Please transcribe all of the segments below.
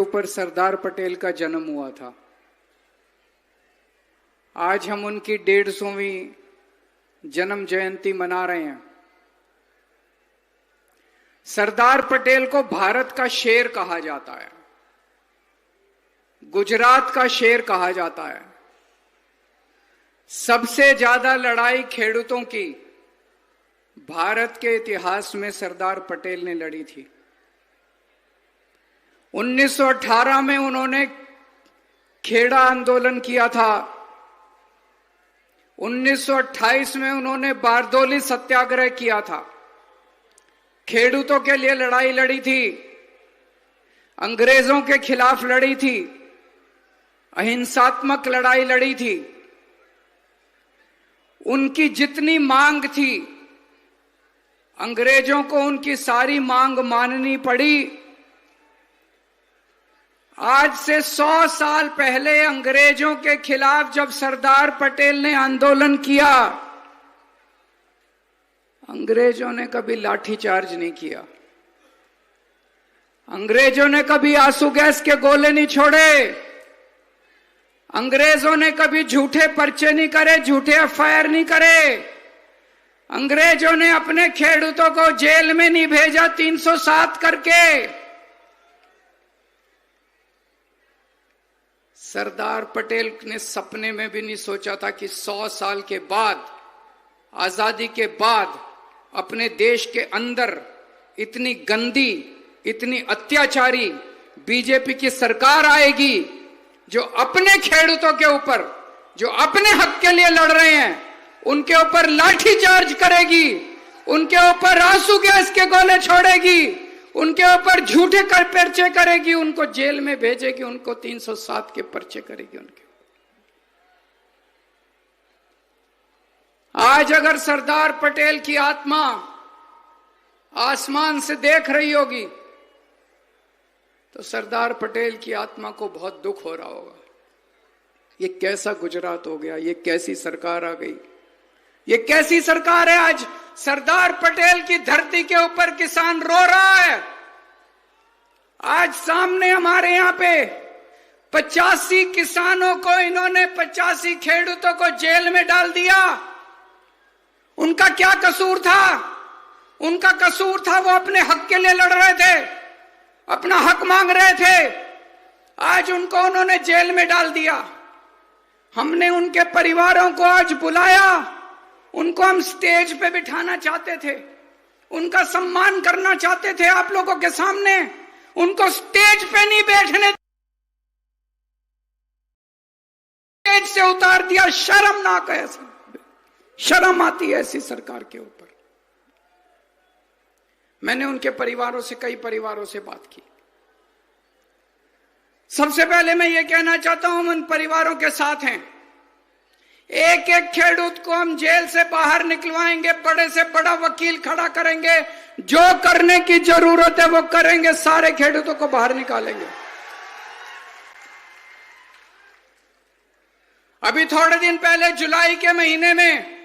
ऊपर सरदार पटेल का जन्म हुआ था। आज हम उनकी 150वीं जन्म जयंती मना रहे हैं। सरदार पटेल को भारत का शेर कहा जाता है, गुजरात का शेर कहा जाता है। सबसे ज्यादा लड़ाई खेडूतों की भारत के इतिहास में सरदार पटेल ने लड़ी थी। 1918 में उन्होंने खेड़ा आंदोलन किया था। 1928 में उन्होंने बारदोली सत्याग्रह किया था, खेडूतों के लिए लड़ाई लड़ी थी, अंग्रेजों के खिलाफ लड़ी थी, अहिंसात्मक लड़ाई लड़ी थी। उनकी जितनी मांग थी, अंग्रेजों को उनकी सारी मांग माननी पड़ी। आज से 100 साल पहले अंग्रेजों के खिलाफ जब सरदार पटेल ने आंदोलन किया, अंग्रेजों ने कभी लाठीचार्ज नहीं किया, अंग्रेजों ने कभी आंसू गैस के गोले नहीं छोड़े, अंग्रेजों ने कभी झूठे पर्चे नहीं करे, झूठे एफआईआर नहीं करे। अंग्रेजों ने अपने खेडूतों को जेल में नहीं भेजा 307 करके। सरदार पटेल ने सपने में भी नहीं सोचा था कि 100 साल के बाद, आजादी के बाद, अपने देश के अंदर इतनी गंदी, इतनी अत्याचारी बीजेपी की सरकार आएगी, जो अपने खेडूतों के ऊपर, जो अपने हक के लिए लड़ रहे हैं, उनके ऊपर लाठीचार्ज करेगी, उनके ऊपर आंसू गैस के गोले छोड़ेगी, उनके ऊपर झूठे पर्चे करेगी, उनको जेल में भेजेगी, उनको 307 के पर्चे करेगी उनके। आज अगर सरदार पटेल की आत्मा आसमान से देख रही होगी, तो सरदार पटेल की आत्मा को बहुत दुख हो रहा होगा। ये कैसा गुजरात हो गया, ये कैसी सरकार आ गई, ये कैसी सरकार है। आज सरदार पटेल की धरती के ऊपर किसान रो रहा है। आज सामने हमारे यहां पे 85 किसानों को इन्होंने, 85 खेडूतों को जेल में डाल दिया। उनका क्या कसूर था? उनका कसूर था वो अपने हक के लिए लड़ रहे थे, अपना हक मांग रहे थे। आज उनको उन्होंने जेल में डाल दिया। हमने उनके परिवारों को आज बुलाया, उनको हम स्टेज पे बिठाना चाहते थे, उनका सम्मान करना चाहते थे आप लोगों के सामने। उनको स्टेज पे नहीं बैठने, स्टेज से उतार दिया। शर्मनाक है, शर्म आती है ऐसी सरकार के ऊपर। मैंने उनके परिवारों से, कई परिवारों से बात की। सबसे पहले मैं ये कहना चाहता हूं, हम उन परिवारों के साथ हैं। एक एक खेडूत को हम जेल से बाहर निकलवाएंगे, बड़े से बड़ा वकील खड़ा करेंगे, जो करने की जरूरत है वो करेंगे, सारे खेडूतों को बाहर निकालेंगे। अभी थोड़े दिन पहले जुलाई के महीने में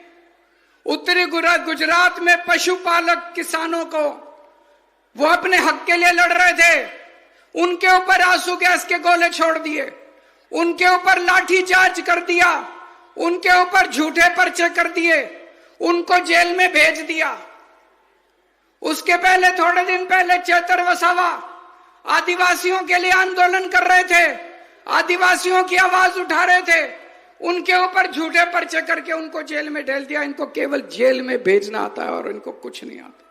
उत्तरी गुजरात में पशुपालक किसानों को, वो अपने हक के लिए लड़ रहे थे, उनके ऊपर आंसू गैस के गोले छोड़ दिए, उनके ऊपर लाठीचार्ज कर दिया, उनके ऊपर झूठे पर्चे कर दिए, उनको जेल में भेज दिया। उसके पहले, थोड़े दिन पहले, चेतर वसावा आदिवासियों के लिए आंदोलन कर रहे थे, आदिवासियों की आवाज उठा रहे थे, उनके ऊपर झूठे पर्चे करके उनको जेल में डाल दिया। इनको केवल जेल में भेजना आता है और इनको कुछ नहीं आता।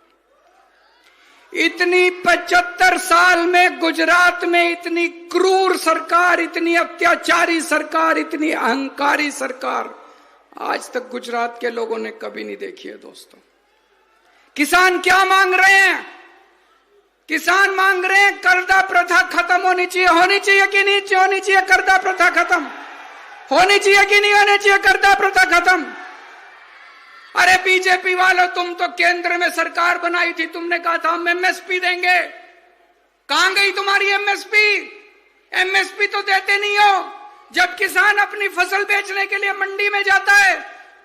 इतनी 75 साल में गुजरात में इतनी क्रूर सरकार, इतनी अत्याचारी सरकार, इतनी अहंकारी सरकार आज तक गुजरात के लोगों ने कभी नहीं देखी है। दोस्तों, किसान क्या मांग रहे हैं? किसान मांग रहे हैं कर्जा प्रथा खत्म होनी चाहिए। होनी चाहिए कि नहीं होनी चाहिए कर्जा प्रथा खत्म? होनी चाहिए कि नहीं होनी चाहिए कर्जा प्रथा खत्म? अरे बीजेपी वालों, तुम तो केंद्र में सरकार बनाई थी, तुमने कहा था हम एमएसपी देंगे। कहां गई तुम्हारी एमएसपी? एमएसपी तो देते नहीं हो। जब किसान अपनी फसल बेचने के लिए मंडी में जाता है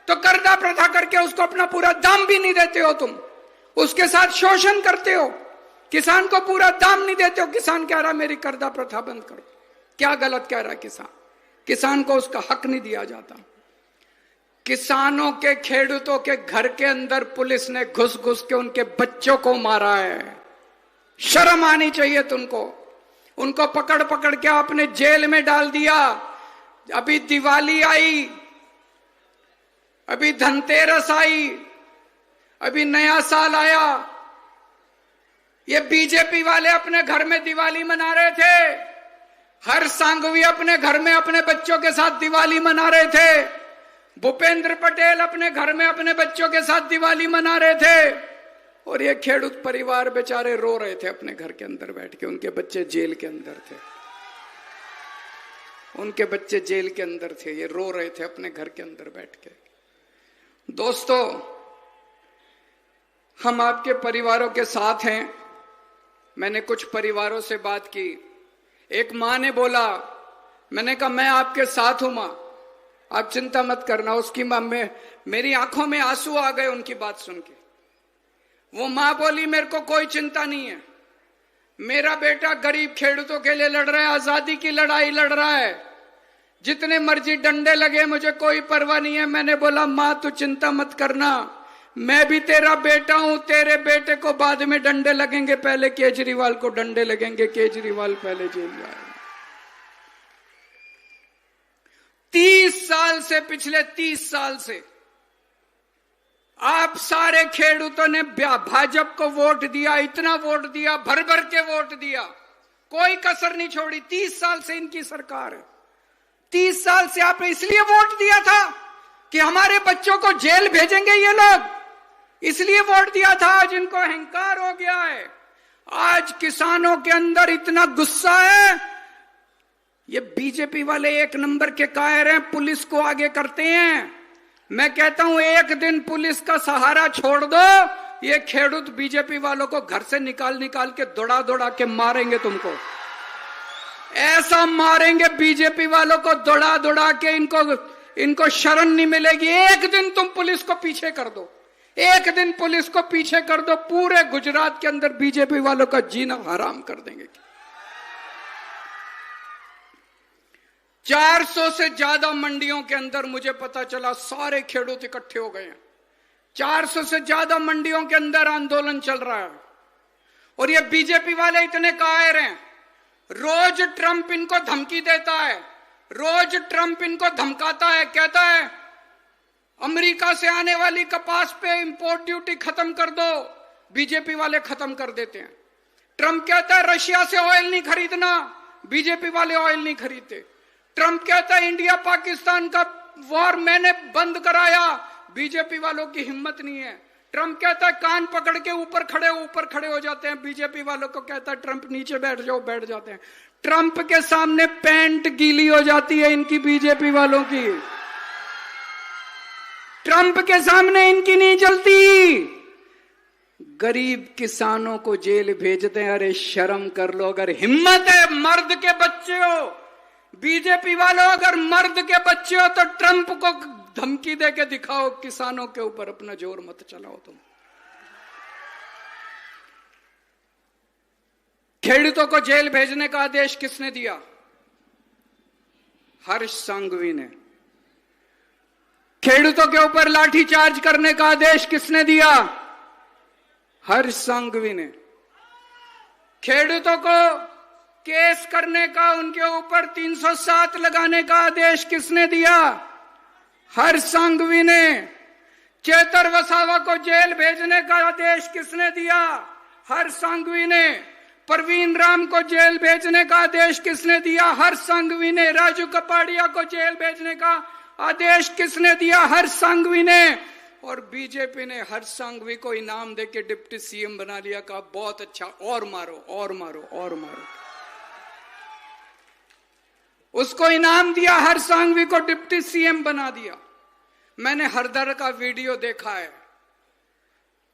तो कर्जा प्रथा करके उसको अपना पूरा दाम भी नहीं देते हो तुम, उसके साथ शोषण करते हो। किसान को पूरा दाम नहीं देते हो। किसान कह रहा मेरी कर्जा प्रथा बंद करो। क्या गलत कह रहा है किसान? किसान को उसका हक नहीं दिया जाता। किसानों के, खेडूतों के घर के अंदर पुलिस ने घुस घुस के उनके बच्चों को मारा है। शर्म आनी चाहिए तुमको। उनको पकड़ पकड़ के आपने जेल में डाल दिया। अभी दिवाली आई, अभी धनतेरस आई, अभी नया साल आया। ये बीजेपी वाले अपने घर में दिवाली मना रहे थे। हर संघवी अपने घर में अपने बच्चों के साथ दिवाली मना रहे थे। भूपेंद्र पटेल अपने घर में अपने बच्चों के साथ दिवाली मना रहे थे। और ये खेडूत परिवार बेचारे रो रहे थे अपने घर के अंदर बैठ के। उनके बच्चे जेल के अंदर थे, उनके बच्चे जेल के अंदर थे, ये रो रहे थे अपने घर के अंदर बैठ के। दोस्तों, हम आपके परिवारों के साथ हैं। मैंने कुछ परिवारों से बात की। एक मां ने बोला, मैंने कहा मैं आपके साथ हूं मां, आप चिंता मत करना। उसकी मां में मेरी आंखों में आंसू आ गए उनकी बात सुन के। वो मां बोली मेरे को कोई चिंता नहीं है, मेरा बेटा गरीब खेडूतों के लिए लड़ रहा है, आजादी की लड़ाई लड़ रहा है, जितने मर्जी डंडे लगे मुझे कोई परवाह नहीं है। मैंने बोला मां तू चिंता मत करना, मैं भी तेरा बेटा हूं, तेरे बेटे को बाद में डंडे लगेंगे, पहले केजरीवाल को डंडे लगेंगे, केजरीवाल पहले जेल जाएगा। 30 साल से, पिछले 30 साल से आप सारे खेडूतों ने भाजपा को वोट दिया, इतना वोट दिया, भर भर के वोट दिया, कोई कसर नहीं छोड़ी। 30 साल से इनकी सरकार है। 30 साल से आपने इसलिए वोट दिया था कि हमारे बच्चों को जेल भेजेंगे ये लोग, इसलिए वोट दिया था। आज इनको अहंकार हो गया है। आज किसानों के अंदर इतना गुस्सा है। ये बीजेपी वाले एक नंबर के कायर हैं, पुलिस को आगे करते हैं। मैं कहता हूं एक दिन पुलिस का सहारा छोड़ दो, ये खेडूत बीजेपी वालों को घर से निकाल निकाल के दौड़ा दौड़ा के मारेंगे तुमको। ऐसा मारेंगे बीजेपी वालों को दौड़ा दौड़ा के, इनको शरण नहीं मिलेगी। एक दिन तुम पुलिस को पीछे कर दो, एक दिन पुलिस को पीछे कर दो, पूरे गुजरात के अंदर बीजेपी वालों का जीना हराम कर देंगे। 400 से ज्यादा मंडियों के अंदर मुझे पता चला सारे खेडूत इकट्ठे हो गए हैं। 400 से ज्यादा मंडियों के अंदर आंदोलन चल रहा है। और ये बीजेपी वाले इतने कायर हैं, रोज ट्रंप इनको धमकी देता है, रोज ट्रंप इनको धमकाता है, कहता है अमेरिका से आने वाली कपास पे इंपोर्ट ड्यूटी खत्म कर दो। बीजेपी वाले खत्म कर देते हैं। ट्रंप कहता है रशिया से ऑयल नहीं खरीदना, बीजेपी वाले ऑयल नहीं खरीदते। ट्रंप कहता है इंडिया पाकिस्तान का वॉर मैंने बंद कराया, बीजेपी वालों की हिम्मत नहीं है। ट्रंप कहता है कान पकड़ के ऊपर खड़े हो जाते हैं, बीजेपी वालों को कहता है ट्रंप नीचे बैठ जाओ, बैठ जाते हैं। ट्रंप के सामने पैंट गीली हो जाती है इनकी, बीजेपी वालों की। ट्रंप के सामने इनकी नहीं चलती। गरीब किसानों को जेल भेजते हैं। अरे शर्म कर लो, अगर हिम्मत है, मर्द के बच्चे हो बीजेपी वालों, अगर मर्द के बच्चे हो तो ट्रंप को धमकी दे के दिखाओ, किसानों के ऊपर अपना जोर मत चलाओ तुम। खेडूतों को जेल भेजने का आदेश किसने दिया? हर्ष संघवी ने। खेडूतों के ऊपर लाठीचार्ज करने का आदेश किसने दिया? हर्ष संघवी ने। खेडूतों को केस करने का, उनके ऊपर 307 लगाने का आदेश किसने दिया? हर्ष संघवी ने। चेतर वसावा को जेल भेजने का आदेश किसने दिया? हर्ष संघवी ने। परवीन राम को जेल भेजने का आदेश किसने दिया? हर्ष संघवी ने। राजू कपाड़िया को जेल भेजने का आदेश किसने दिया? हर्ष संघवी ने। और बीजेपी ने हर्ष संघवी को इनाम देके डिप्टी सीएम बना लिया। कहा बहुत अच्छा, और मारो और मारो और मारो। उसको इनाम दिया, हर्ष संघवी को डिप्टी सीएम बना दिया। मैंने हरदर का वीडियो देखा है,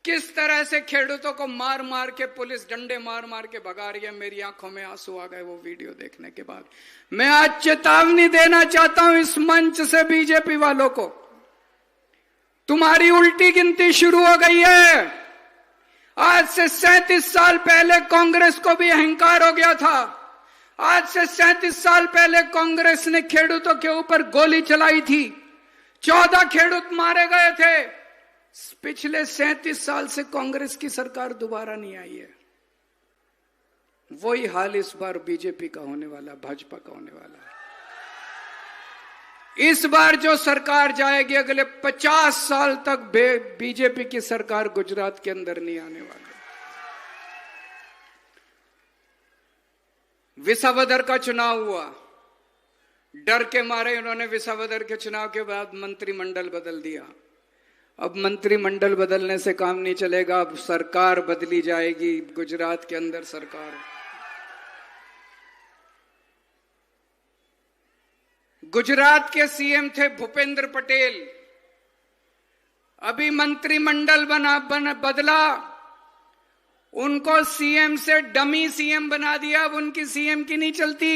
किस तरह से खेडूतों को मार मार के पुलिस डंडे मार मार के भगा रही है। मेरी आंखों में आंसू आ गए वो वीडियो देखने के बाद। मैं आज चेतावनी देना चाहता हूं इस मंच से बीजेपी वालों को, तुम्हारी उल्टी गिनती शुरू हो गई है। आज से 37 साल पहले कांग्रेस को भी अहंकार हो गया था। आज से 37 साल पहले कांग्रेस ने खेडूतों के ऊपर गोली चलाई थी, 14 खेडूत मारे गए थे। पिछले 37 साल से कांग्रेस की सरकार दोबारा नहीं आई है। वही हाल इस बार बीजेपी का होने वाला, भाजपा का होने वाला है। इस बार जो सरकार जाएगी, अगले 50 साल तक बीजेपी की सरकार गुजरात के अंदर नहीं आने वाली। विसावदर का चुनाव हुआ, डर के मारे उन्होंने विसावदर के चुनाव के बाद मंत्रिमंडल बदल दिया। अब मंत्रिमंडल बदलने से काम नहीं चलेगा, अब सरकार बदली जाएगी। गुजरात के अंदर सरकार, गुजरात के सीएम थे भूपेंद्र पटेल। अभी मंत्रिमंडल बदला, उनको सीएम से डमी सीएम बना दिया। अब उनकी सीएम की नहीं चलती,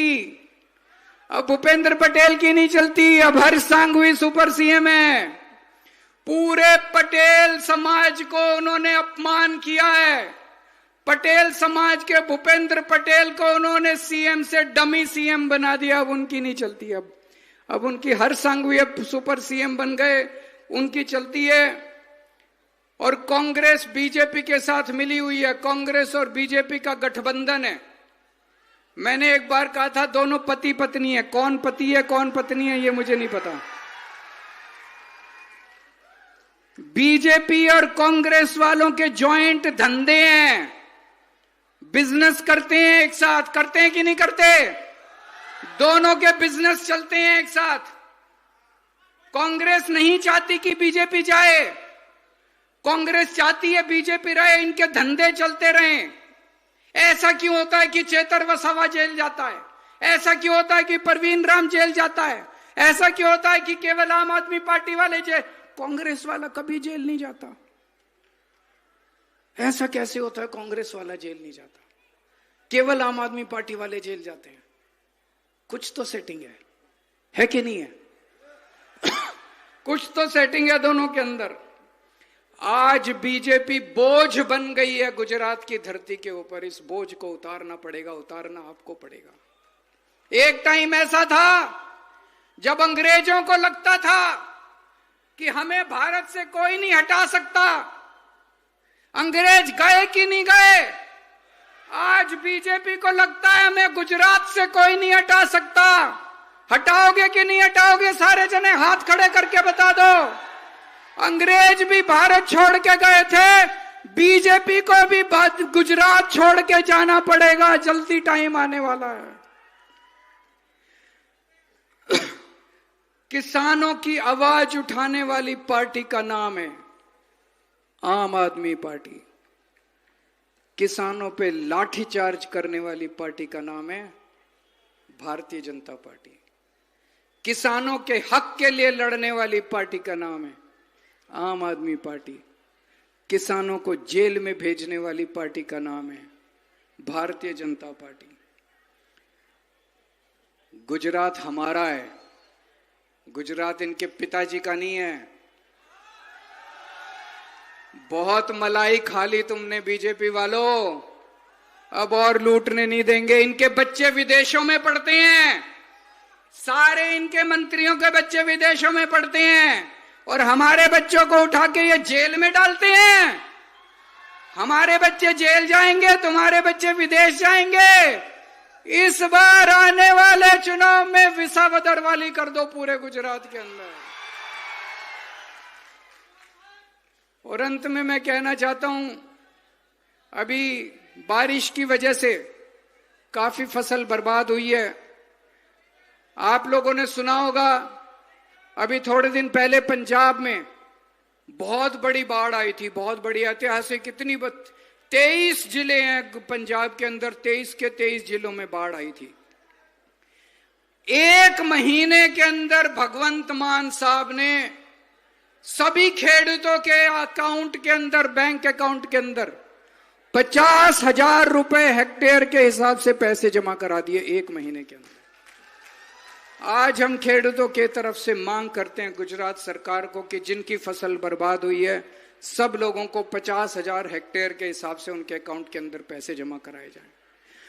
अब भूपेंद्र पटेल की नहीं चलती, अब हर्ष सांघवी सुपर सीएम है। पूरे पटेल समाज को उन्होंने अपमान किया है। पटेल समाज के भूपेंद्र पटेल को उन्होंने सीएम से डमी सीएम बना दिया। अब उनकी नहीं चलती, अब उनकी हर्ष सांघवी अब सुपर सीएम बन गए, उनकी चलती है। और कांग्रेस बीजेपी के साथ मिली हुई है, कांग्रेस और बीजेपी का गठबंधन है। मैंने एक बार कहा था दोनों पति पत्नी है, कौन पति है कौन पत्नी है ये मुझे नहीं पता। बीजेपी और कांग्रेस वालों के जॉइंट धंधे हैं, बिजनेस करते हैं एक साथ, करते हैं कि नहीं करते? दोनों के बिजनेस चलते हैं एक साथ। कांग्रेस नहीं चाहती कि बीजेपी जाए, कांग्रेस चाहती है बीजेपी रहे, इनके धंधे चलते रहें। ऐसा क्यों होता है कि चेतर वसावा जेल जाता है? ऐसा क्यों होता है कि परवीन राम जेल जाता है? ऐसा क्यों होता है कि केवल आम आदमी पार्टी वाले जेल, कांग्रेस वाला कभी जेल नहीं जाता? ऐसा कैसे होता है कांग्रेस वाला जेल नहीं जाता, केवल आम आदमी पार्टी वाले जेल जाते हैं? कुछ तो सेटिंग है कि नहीं है? कुछ तो सेटिंग है दोनों के अंदर। आज बीजेपी बोझ बन गई है गुजरात की धरती के ऊपर। इस बोझ को उतारना पड़ेगा, उतारना आपको पड़ेगा। एक टाइम ऐसा था जब अंग्रेजों को लगता था कि हमें भारत से कोई नहीं हटा सकता। अंग्रेज गए कि नहीं गए? आज बीजेपी को लगता है हमें गुजरात से कोई नहीं हटा सकता। हटाओगे कि नहीं हटाओगे? सारे जने हाथ खड़े करके बता दो। अंग्रेज भी भारत छोड़ के गए थे, बीजेपी को भी गुजरात छोड़ के जाना पड़ेगा, जल्दी टाइम आने वाला है। किसानों की आवाज उठाने वाली पार्टी का नाम है आम आदमी पार्टी। किसानों पे लाठीचार्ज करने वाली पार्टी का नाम है भारतीय जनता पार्टी। किसानों के हक के लिए लड़ने वाली पार्टी का नाम है आम आदमी पार्टी। किसानों को जेल में भेजने वाली पार्टी का नाम है भारतीय जनता पार्टी। गुजरात हमारा है, गुजरात इनके पिताजी का नहीं है। बहुत मलाई खा ली तुमने बीजेपी वालों, अब और लूटने नहीं देंगे। इनके बच्चे विदेशों में पढ़ते हैं, सारे इनके मंत्रियों के बच्चे विदेशों में पढ़ते हैं, और हमारे बच्चों को उठा के ये जेल में डालते हैं। हमारे बच्चे जेल जाएंगे, तुम्हारे बच्चे विदेश जाएंगे। इस बार आने वाले चुनाव में विसावदर वाली कर दो पूरे गुजरात के अंदर। और अंत में मैं कहना चाहता हूं, अभी बारिश की वजह से काफी फसल बर्बाद हुई है। आप लोगों ने सुना होगा, अभी थोड़े दिन पहले पंजाब में बहुत बड़ी बाढ़ आई थी, बहुत बड़ी ऐतिहासिक। कितनी 23 जिले हैं पंजाब के अंदर, 23 के 23 जिलों में बाढ़ आई थी। एक महीने के अंदर भगवंत मान साहब ने सभी खेडूतों के अकाउंट के अंदर, बैंक अकाउंट के अंदर 50,000 रुपए हेक्टेयर के हिसाब से पैसे जमा करा दिए एक महीने के अंदर। आज हम खेडूतों के तरफ से मांग करते हैं गुजरात सरकार को कि जिनकी फसल बर्बाद हुई है सब लोगों को 50,000 हेक्टेयर के हिसाब से उनके अकाउंट के अंदर पैसे जमा कराए जाएं।